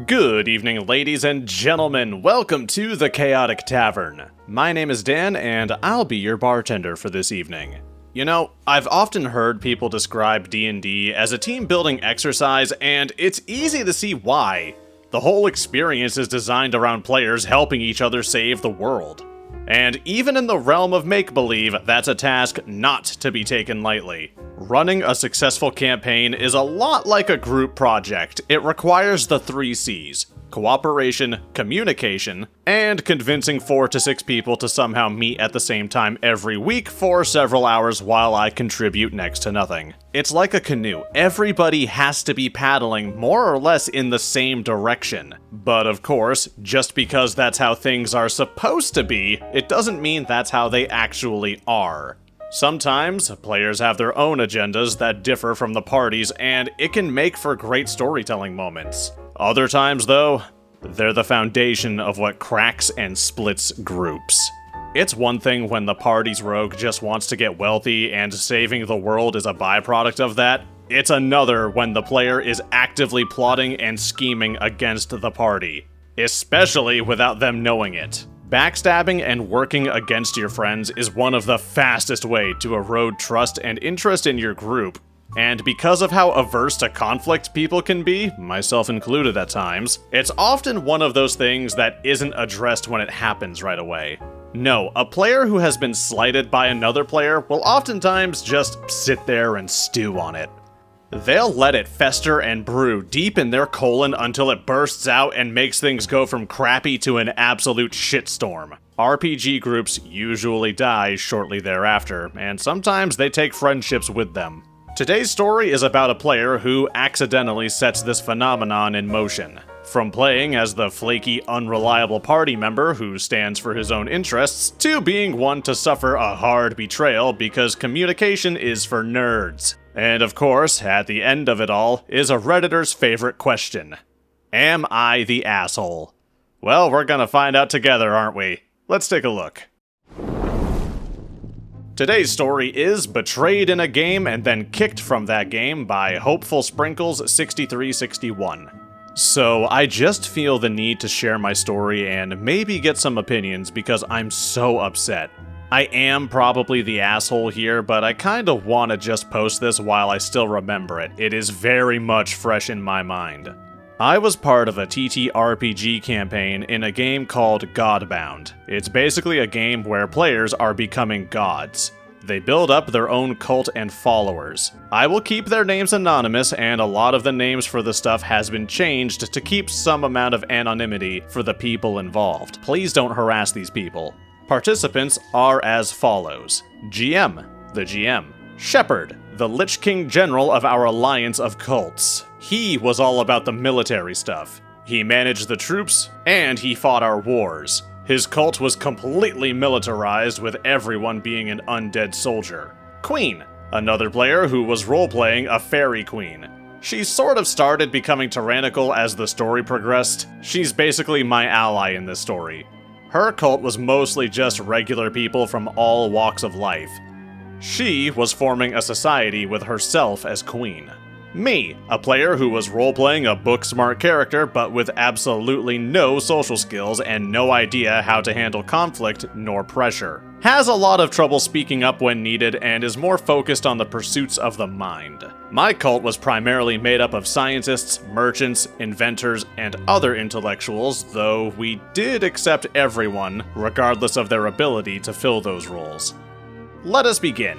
Good evening, ladies and gentlemen. Welcome to the Chaotic Tavern. My name is Dan, and I'll be your bartender for this evening. You know, I've often heard people describe D&D as a team-building exercise, and it's easy to see why. The whole experience is designed around players helping each other save the world. And even in the realm of make-believe, that's a task not to be taken lightly. Running a successful campaign is a lot like a group project. It requires the 3 C's: cooperation, communication, and convincing 4 to 6 people to somehow meet at the same time every week for several hours while I contribute next to nothing. It's like a canoe. Everybody has to be paddling more or less in the same direction. But of course, just because that's how things are supposed to be, it doesn't mean that's how they actually are. Sometimes, players have their own agendas that differ from the party's, and it can make for great storytelling moments. Other times, though, they're the foundation of what cracks and splits groups. It's one thing when the party's rogue just wants to get wealthy and saving the world is a byproduct of that. It's another when the player is actively plotting and scheming against the party, especially without them knowing it. Backstabbing and working against your friends is one of the fastest way to erode trust and interest in your group. And because of how averse to conflict people can be, myself included at times, it's often one of those things that isn't addressed when it happens right away. No, a player who has been slighted by another player will oftentimes just sit there and stew on it. They'll let it fester and brew deep in their colon until it bursts out and makes things go from crappy to an absolute shitstorm. RPG groups usually die shortly thereafter, and sometimes they take friendships with them. Today's story is about a player who accidentally sets this phenomenon in motion. From playing as the flaky, unreliable party member who stands for his own interests, to being one to suffer a hard betrayal because communication is for nerds. And of course, at the end of it all, is a Redditor's favorite question. Am I the asshole? Well, we're gonna find out together, aren't we? Let's take a look. Today's story is betrayed in a game and then kicked from that game by Hopeful Sprinkles 6361. So I just feel the need to share my story and maybe get some opinions because I'm so upset. I am probably the asshole here, but I kinda wanna just post this while I still remember it. It is very much fresh in my mind. I was part of a TTRPG campaign in a game called Godbound. It's basically a game where players are becoming gods. They build up their own cult and followers. I will keep their names anonymous, and a lot of the names for the stuff has been changed to keep some amount of anonymity for the people involved. Please don't harass these people. Participants are as follows. GM, the GM. Shepard, the Lich King General of our alliance of cults. He was all about the military stuff. He managed the troops, and he fought our wars. His cult was completely militarized, with everyone being an undead soldier. Queen, another player who was role-playing a fairy queen. She sort of started becoming tyrannical as the story progressed. She's basically my ally in this story. Her cult was mostly just regular people from all walks of life. She was forming a society with herself as queen. Me, a player who was role-playing a book-smart character but with absolutely no social skills and no idea how to handle conflict nor pressure. Has a lot of trouble speaking up when needed and is more focused on the pursuits of the mind. My cult was primarily made up of scientists, merchants, inventors, and other intellectuals, though we did accept everyone, regardless of their ability to fill those roles. Let us begin.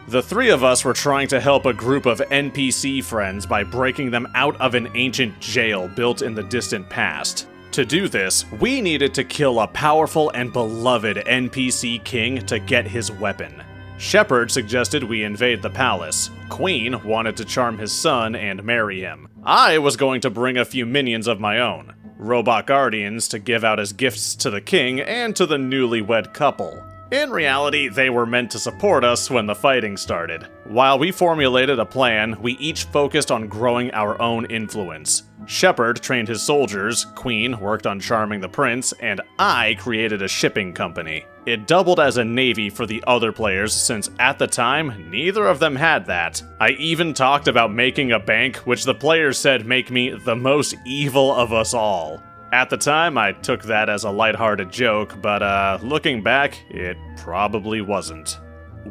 The 3 of us were trying to help a group of NPC friends by breaking them out of an ancient jail built in the distant past. To do this, we needed to kill a powerful and beloved NPC king to get his weapon. Shepard suggested we invade the palace. Queen wanted to charm his son and marry him. I was going to bring a few minions of my own, robot guardians to give out as gifts to the king and to the newlywed couple. In reality, they were meant to support us when the fighting started. While we formulated a plan, we each focused on growing our own influence. Shepard trained his soldiers, Queen worked on charming the prince, and I created a shipping company. It doubled as a navy for the other players since at the time, neither of them had that. I even talked about making a bank, which the players said make me the most evil of us all. At the time, I took that as a lighthearted joke, but looking back, it probably wasn't.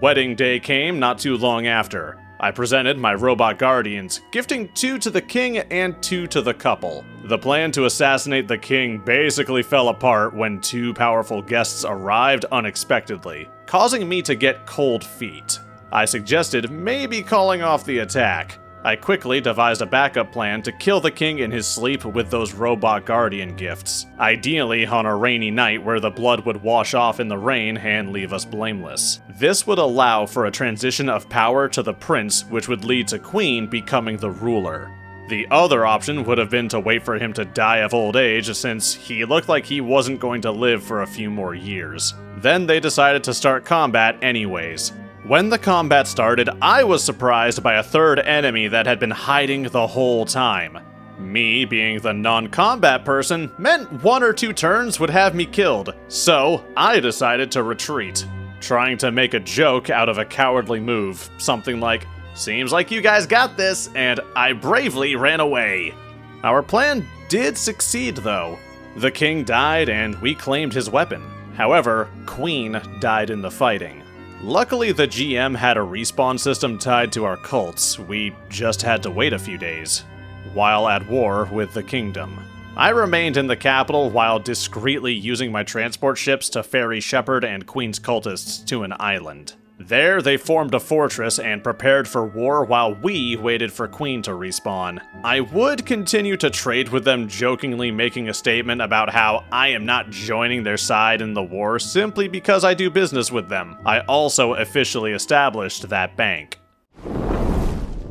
Wedding day came not too long after. I presented my robot guardians, gifting 2 to the king and 2 to the couple. The plan to assassinate the king basically fell apart when 2 powerful guests arrived unexpectedly, causing me to get cold feet. I suggested maybe calling off the attack. I quickly devised a backup plan to kill the king in his sleep with those robot guardian gifts, ideally on a rainy night where the blood would wash off in the rain and leave us blameless. This would allow for a transition of power to the prince, which would lead to Queen becoming the ruler. The other option would have been to wait for him to die of old age, since he looked like he wasn't going to live for a few more years. Then they decided to start combat anyways. When the combat started, I was surprised by a third enemy that had been hiding the whole time. Me being the non-combat person meant 1 or 2 turns would have me killed, so I decided to retreat, trying to make a joke out of a cowardly move, something like, "Seems like you guys got this," and I bravely ran away. Our plan did succeed though. The king died and we claimed his weapon. However, Queen died in the fighting. Luckily, the GM had a respawn system tied to our cults. We just had to wait a few days, while at war with the kingdom. I remained in the capital while discreetly using my transport ships to ferry Shepard and Queen's cultists to an island. There, they formed a fortress and prepared for war while we waited for Queen to respawn. I would continue to trade with them, jokingly making a statement about how I am not joining their side in the war simply because I do business with them. I also officially established that bank.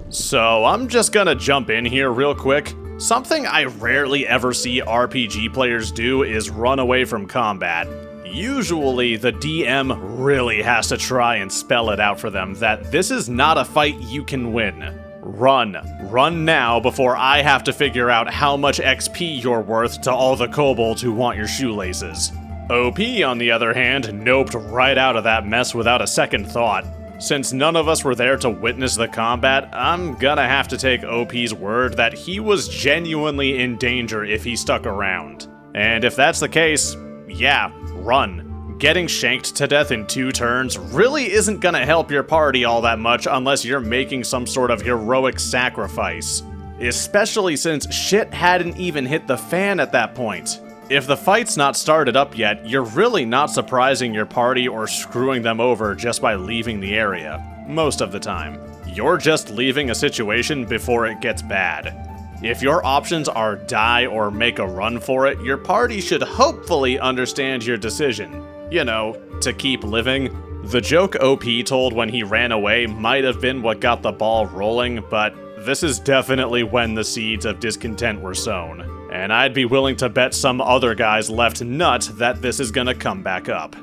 So I'm just gonna jump in here real quick. Something I rarely ever see RPG players do is run away from combat. Usually, the DM really has to try and spell it out for them that this is not a fight you can win. Run. Run now before I have to figure out how much XP you're worth to all the kobolds who want your shoelaces. OP, on the other hand, noped right out of that mess without a second thought. Since none of us were there to witness the combat, I'm gonna have to take OP's word that he was genuinely in danger if he stuck around. And if that's the case, yeah, run. Getting shanked to death in 2 turns really isn't gonna help your party all that much unless you're making some sort of heroic sacrifice. Especially since shit hadn't even hit the fan at that point. If the fight's not started up yet, you're really not surprising your party or screwing them over just by leaving the area. Most of the time. You're just leaving a situation before it gets bad. If your options are die or make a run for it, your party should hopefully understand your decision. You know, to keep living. The joke OP told when he ran away might have been what got the ball rolling, but this is definitely when the seeds of discontent were sown. And I'd be willing to bet some other guy's left nut that this is gonna come back up.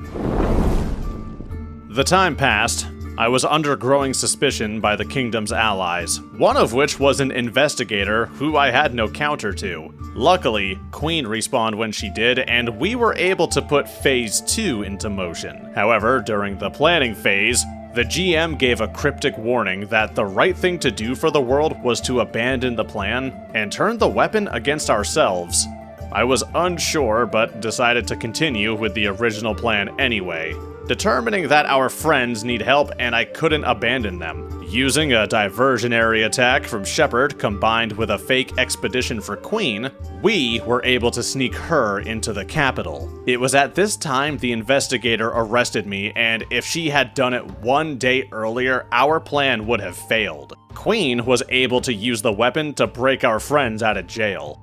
The time passed. I was under growing suspicion by the kingdom's allies, one of which was an investigator who I had no counter to. Luckily, Queen respawned when she did, and we were able to put Phase 2 into motion. However, during the planning phase, the GM gave a cryptic warning that the right thing to do for the world was to abandon the plan and turn the weapon against ourselves. I was unsure, but decided to continue with the original plan anyway, determining that our friends need help and I couldn't abandon them. Using a diversionary attack from Shepard combined with a fake expedition for Queen, we were able to sneak her into the capital. It was at this time the investigator arrested me, and if she had done it 1 day earlier, our plan would have failed. Queen was able to use the weapon to break our friends out of jail.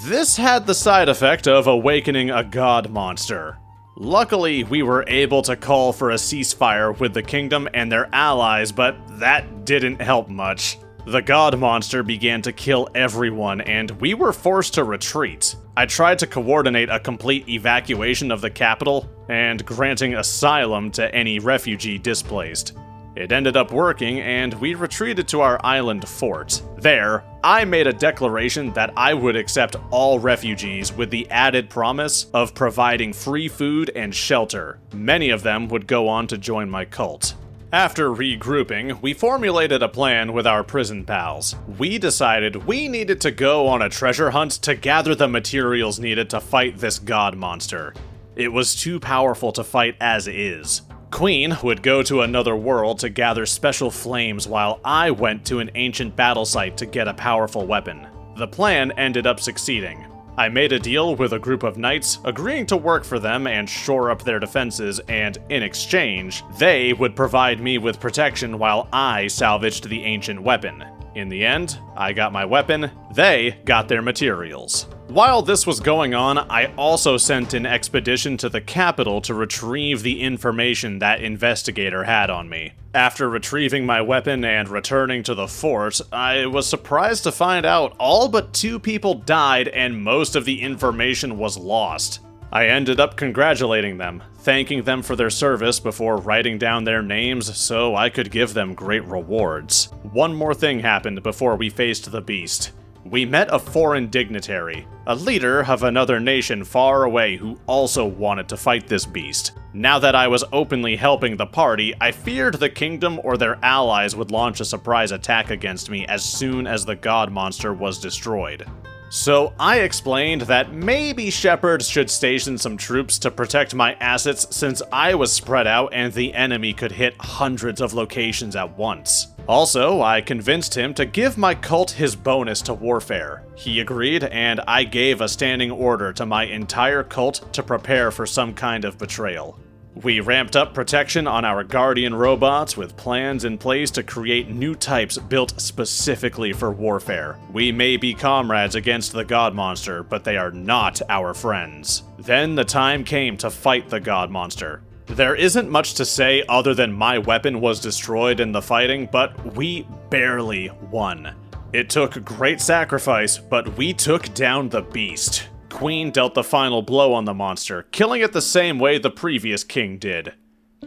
This had the side effect of awakening a god monster. Luckily, we were able to call for a ceasefire with the kingdom and their allies, but that didn't help much. The god monster began to kill everyone, and we were forced to retreat. I tried to coordinate a complete evacuation of the capital and granting asylum to any refugee displaced. It ended up working, and we retreated to our island fort. There, I made a declaration that I would accept all refugees with the added promise of providing free food and shelter. Many of them would go on to join my cult. After regrouping, we formulated a plan with our prison pals. We decided we needed to go on a treasure hunt to gather the materials needed to fight this god monster. It was too powerful to fight as is. Queen would go to another world to gather special flames while I went to an ancient battle site to get a powerful weapon. The plan ended up succeeding. I made a deal with a group of knights, agreeing to work for them and shore up their defenses, and in exchange, they would provide me with protection while I salvaged the ancient weapon. In the end, I got my weapon, they got their materials. While this was going on, I also sent an expedition to the capital to retrieve the information that investigator had on me. After retrieving my weapon and returning to the fort, I was surprised to find out all but 2 people died and most of the information was lost. I ended up congratulating them, thanking them for their service before writing down their names so I could give them great rewards. One more thing happened before we faced the beast. We met a foreign dignitary, a leader of another nation far away who also wanted to fight this beast. Now that I was openly helping the party, I feared the kingdom or their allies would launch a surprise attack against me as soon as the god monster was destroyed. So I explained that maybe Shepard should station some troops to protect my assets since I was spread out and the enemy could hit hundreds of locations at once. Also, I convinced him to give my cult his bonus to warfare. He agreed, and I gave a standing order to my entire cult to prepare for some kind of betrayal. We ramped up protection on our Guardian robots with plans in place to create new types built specifically for warfare. We may be comrades against the god monster, but they are not our friends. Then the time came to fight the god monster. There isn't much to say other than my weapon was destroyed in the fighting, but we barely won. It took great sacrifice, but we took down the beast. Queen dealt the final blow on the monster, killing it the same way the previous king did.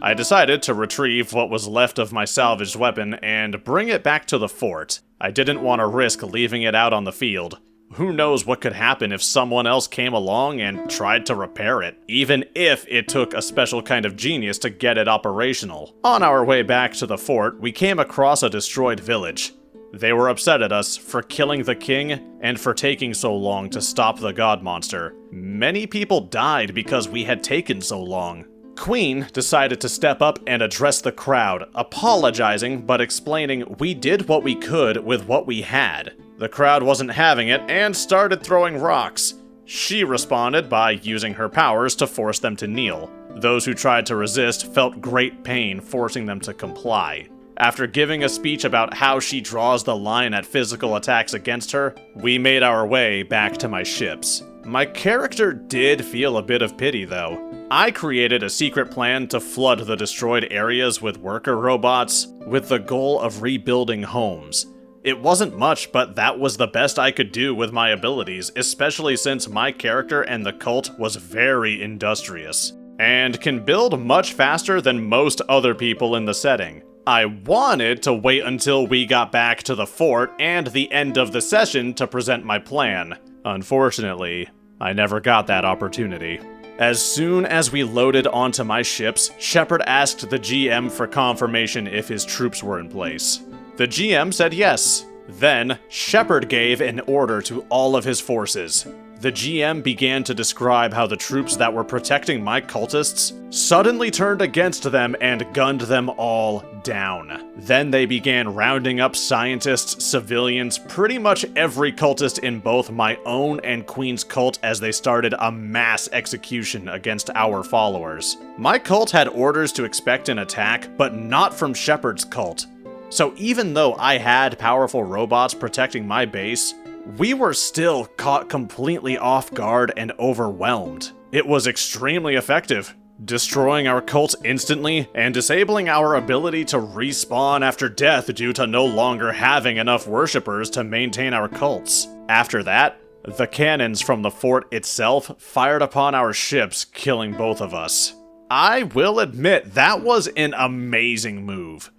I decided to retrieve what was left of my salvaged weapon and bring it back to the fort. I didn't want to risk leaving it out on the field. Who knows what could happen if someone else came along and tried to repair it, even if it took a special kind of genius to get it operational. On our way back to the fort, we came across a destroyed village. They were upset at us for killing the king and for taking so long to stop the god monster. Many people died because we had taken so long. Queen decided to step up and address the crowd, apologizing but explaining we did what we could with what we had. The crowd wasn't having it and started throwing rocks. She responded by using her powers to force them to kneel. Those who tried to resist felt great pain, forcing them to comply. After giving a speech about how she draws the line at physical attacks against her, we made our way back to my ships. My character did feel a bit of pity though. I created a secret plan to flood the destroyed areas with worker robots, with the goal of rebuilding homes. It wasn't much, but that was the best I could do with my abilities, especially since my character and the cult was very industrious, and can build much faster than most other people in the setting. I wanted to wait until we got back to the fort and the end of the session to present my plan. Unfortunately, I never got that opportunity. As soon as we loaded onto my ships, Shepard asked the GM for confirmation if his troops were in place. The GM said yes. Then, Shepard gave an order to all of his forces. The GM began to describe how the troops that were protecting my cultists suddenly turned against them and gunned them all down. Then they began rounding up scientists, civilians, pretty much every cultist in both my own and Queen's cult as they started a mass execution against our followers. My cult had orders to expect an attack, but not from Shepard's cult. So even though I had powerful robots protecting my base, we were still caught completely off guard and overwhelmed. It was extremely effective, destroying our cult instantly and disabling our ability to respawn after death due to no longer having enough worshippers to maintain our cults. After that, the cannons from the fort itself fired upon our ships, killing both of us. I will admit that was an amazing move.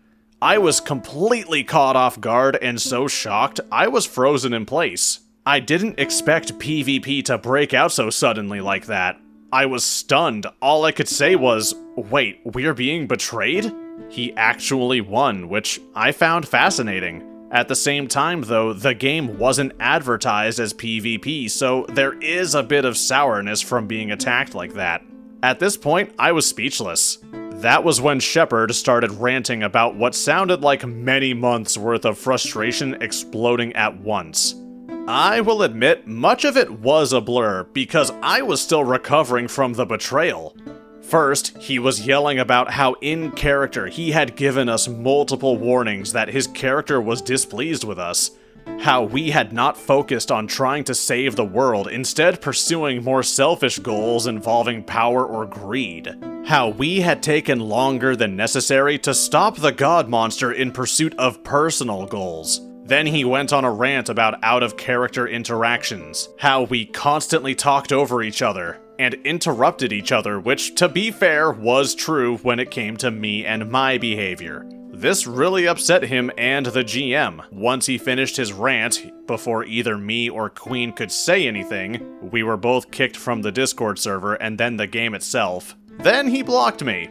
I was completely caught off guard and so shocked I was frozen in place. I didn't expect PvP to break out so suddenly like that. I was stunned. All I could say was, wait, we're being betrayed? He actually won, which I found fascinating. At the same time, though, the game wasn't advertised as PvP, so there is a bit of sourness from being attacked like that. At this point, I was speechless. That was when Shepard started ranting about what sounded like many months worth of frustration exploding at once. I will admit, much of it was a blur, because I was still recovering from the betrayal. First, he was yelling about how in character he had given us multiple warnings that his character was displeased with us, how we had not focused on trying to save the world, instead pursuing more selfish goals involving power or greed, how we had taken longer than necessary to stop the god monster in pursuit of personal goals. Then he went on a rant about out-of-character interactions, how we constantly talked over each other, and interrupted each other, which, to be fair, was true when it came to me and my behavior. This really upset him and the GM. Once he finished his rant, before either me or Queen could say anything, we were both kicked from the Discord server and then the game itself. Then he blocked me.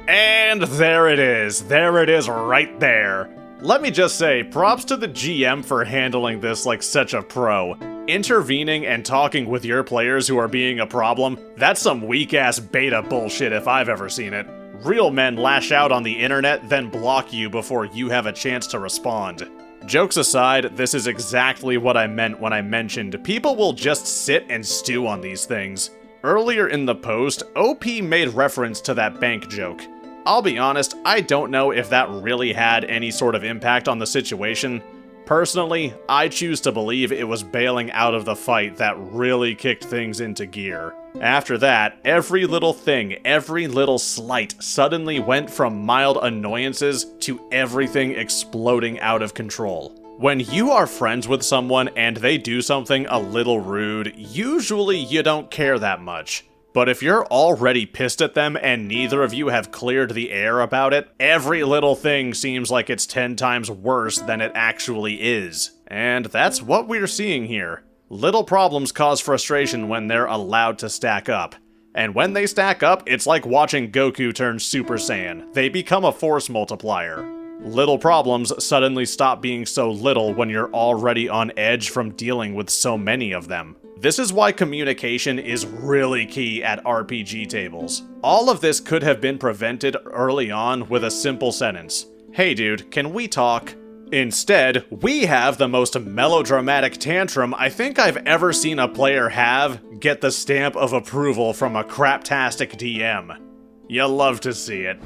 And there it is. There it is right there. Let me just say, props to the GM for handling this like such a pro. Intervening and talking with your players who are being a problem, that's some weak-ass beta bullshit if I've ever seen it. Real men lash out on the internet, then block you before you have a chance to respond. Jokes aside, this is exactly what I meant when I mentioned people will just sit and stew on these things. Earlier in the post, OP made reference to that bank joke. I'll be honest, I don't know if that really had any sort of impact on the situation. Personally, I choose to believe it was bailing out of the fight that really kicked things into gear. After that, every little thing, every little slight suddenly went from mild annoyances to everything exploding out of control. When you are friends with someone and they do something a little rude, usually you don't care that much. But if you're already pissed at them and neither of you have cleared the air about it, every little thing seems like it's 10 times worse than it actually is. And that's what we're seeing here. Little problems cause frustration when they're allowed to stack up. And when they stack up, it's like watching Goku turn Super Saiyan. They become a force multiplier. Little problems suddenly stop being so little when you're already on edge from dealing with so many of them. This is why communication is really key at RPG tables. All of this could have been prevented early on with a simple sentence. Hey dude, can we talk? Instead, we have the most melodramatic tantrum I think I've ever seen a player get the stamp of approval from a craptastic DM. You love to see it.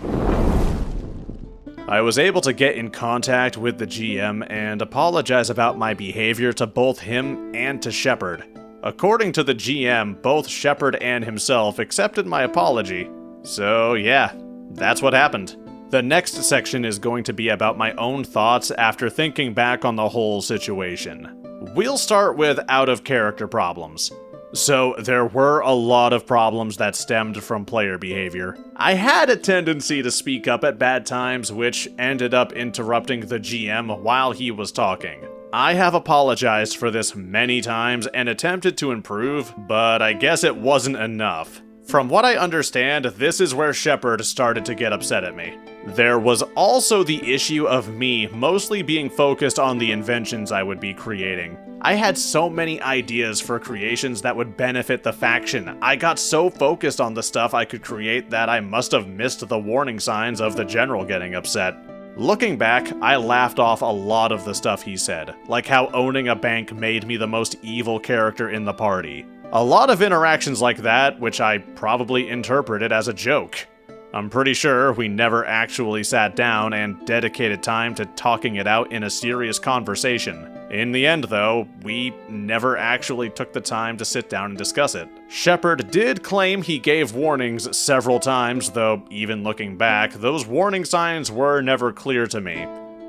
I was able to get in contact with the GM and apologize about my behavior to both him and to Shepard. According to the GM, both Shepard and himself accepted my apology. So yeah, that's what happened. The next section is going to be about my own thoughts after thinking back on the whole situation. We'll start with out-of-character problems. So there were a lot of problems that stemmed from player behavior. I had a tendency to speak up at bad times, which ended up interrupting the GM while he was talking. I have apologized for this many times and attempted to improve, but I guess it wasn't enough. From what I understand, this is where Shepard started to get upset at me. There was also the issue of me mostly being focused on the inventions I would be creating. I had so many ideas for creations that would benefit the faction. I got so focused on the stuff I could create that I must have missed the warning signs of the general getting upset. Looking back, I laughed off a lot of the stuff he said, like how owning a bank made me the most evil character in the party. A lot of interactions like that, which I probably interpreted as a joke. I'm pretty sure we never actually sat down and dedicated time to talking it out in a serious conversation. In the end, though, we never actually took the time to sit down and discuss it. Shepard did claim he gave warnings several times, though even looking back, those warning signs were never clear to me.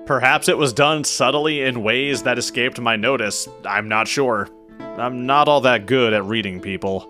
Perhaps it was done subtly in ways that escaped my notice, I'm not sure. I'm not all that good at reading people.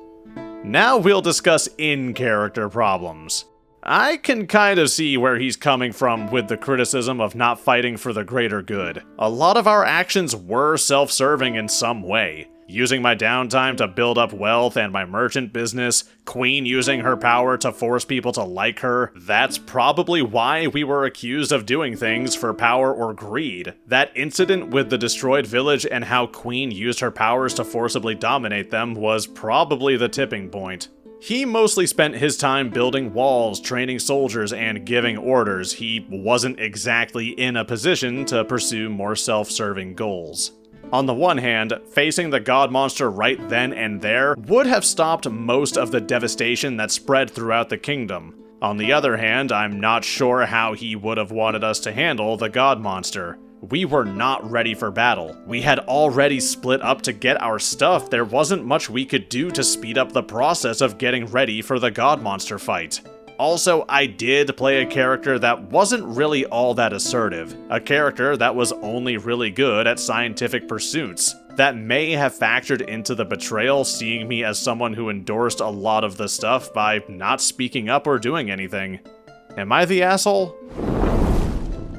Now we'll discuss in-character problems. I can kind of see where he's coming from with the criticism of not fighting for the greater good. A lot of our actions were self-serving in some way. Using my downtime to build up wealth and my merchant business, Queen using her power to force people to like her, that's probably why we were accused of doing things for power or greed. That incident with the destroyed village and how Queen used her powers to forcibly dominate them was probably the tipping point. He mostly spent his time building walls, training soldiers, and giving orders. He wasn't exactly in a position to pursue more self-serving goals. On the one hand, facing the god monster right then and there would have stopped most of the devastation that spread throughout the kingdom. On the other hand, I'm not sure how he would have wanted us to handle the god monster. We were not ready for battle. We had already split up to get our stuff. There wasn't much we could do to speed up the process of getting ready for the god monster fight. Also, I did play a character that wasn't really all that assertive, a character that was only really good at scientific pursuits. That may have factored into the betrayal, seeing me as someone who endorsed a lot of the stuff by not speaking up or doing anything. Am I the asshole?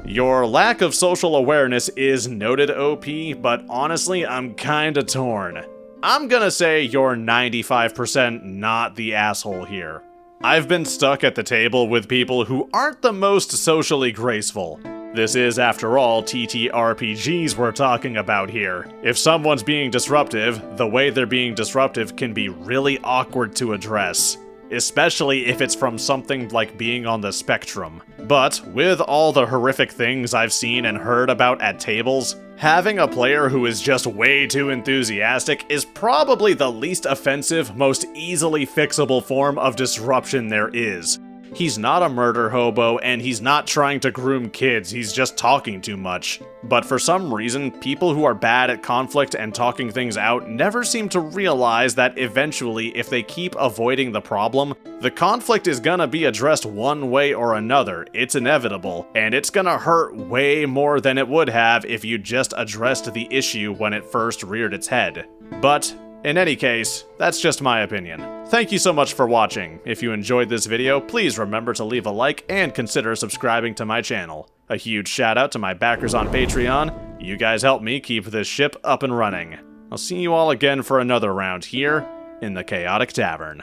Your lack of social awareness is noted, OP, but honestly, I'm kinda torn. I'm gonna say you're 95% not the asshole here. I've been stuck at the table with people who aren't the most socially graceful. This is, after all, TTRPGs we're talking about here. If someone's being disruptive, the way they're being disruptive can be really awkward to address. Especially if it's from something like being on the spectrum. But with all the horrific things I've seen and heard about at tables, having a player who is just way too enthusiastic is probably the least offensive, most easily fixable form of disruption there is. He's not a murder hobo, and he's not trying to groom kids, he's just talking too much. But for some reason, people who are bad at conflict and talking things out never seem to realize that eventually, if they keep avoiding the problem, the conflict is gonna be addressed one way or another. It's inevitable, and it's gonna hurt way more than it would have if you just addressed the issue when it first reared its head. But in any case, that's just my opinion. Thank you so much for watching. If you enjoyed this video, please remember to leave a like and consider subscribing to my channel. A huge shout out to my backers on Patreon. You guys help me keep this ship up and running. I'll see you all again for another round here in the Chaotic Tavern.